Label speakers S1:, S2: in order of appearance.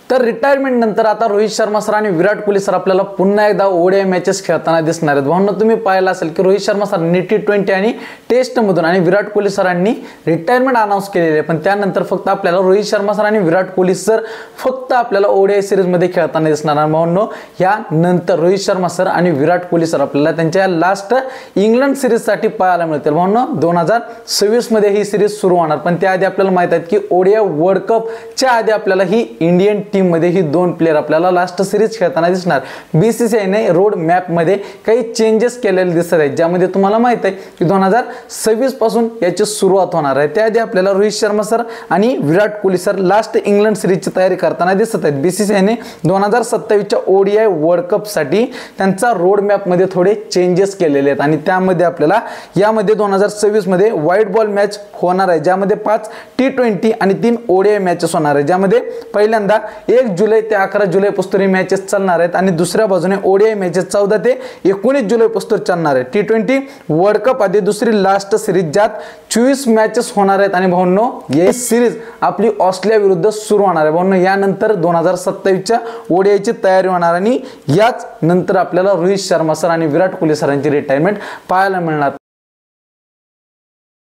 S1: तर रिटायरमेंट नंतर आता रोहित शर्मा सर आणि विराट कोहली सर आपल्याला पुन्हा एकदा ओडीआय मॅचेस खेळताना दिसणार आहेत। भावना तुम्ही पाहिलं असेल की रोहित शर्मा सरांनी T20 आणि टेस्ट मधून आणि विराट कोहली सरांनी रिटायरमेंट अनाउन्स केलेली आहे, पण त्यानंतर फक्त आपल्याला रोहित शर्मा सर आणि विराट कोहली सर फक्त आपल्याला ओडीआय सिरीज मध्ये खेळताना दिसणार आहे। भावनो या नंतर रोहित शर्मा सर आणि विराट कोहली सर आपल्याला त्यांच्या लास्ट इंग्लंड सिरीज साठी पाहायला मिळतील। भावनो 2026 मध्ये ही सिरीज सुरू होणार, पण त्याआधी आपल्याला माहित आहे की ओडीआय वर्ल्ड कप च्या आधी आपल्याला ही इंडियन टीम मध्ये ही दोन प्लेयर आपल्याला लास्ट सिरीज खेळताना दिसणार। बीसीसीआय ने रोड मॅप मध्ये काही चेंजेस केलेले दिसत आहेत, ज्यामध्ये तुम्हाला माहित आहे की 2026 पासून याची सुरुवात होणार आहे। त्याआधी आपल्याला रोहित शर्मा सर आणि Virat Kohli sir last England सिरीजची तयारी करताना दिसत आहेत। बीसीसीआय ने 2027 च्या ओडीआय वर्ल्ड कप साठी त्यांचा रोड मॅप मध्ये थोडे चेंजेस केलेले आहेत आणि त्यामध्ये आपल्याला यामध्ये 2026 मध्ये व्हाईट बॉल मॅच होणार आहे, ज्यामध्ये 5 T20 आणि 3 ओडीआय मॅचेस होणार आहे, ज्यामध्ये पहिल्यांदा 1 जुलै ते 11 जुलै पासून मॅचेस चालणार आहेत आणि दुसऱ्या बाजूने ओडीआय मॅचेस 14 ते 19 जुलै पासून चालणार आहे। T20 वर्ल्ड कप आधी दुसरी लास्ट सिरीज ज्यात 24 मॅचेस होणार आहेत आणि भावनो ही सिरीज आपली ऑस्ट्रेलिया विरुद्ध सुरू होणार आहे। भावनो यानंतर 2027 च्या ओडीआय ची तयारी होणार आणि याच नंतर आपल्याला रोहित शर्मा सर आणि विराट कोहली सरांची रिटायरमेंट पाहायला मिळणार।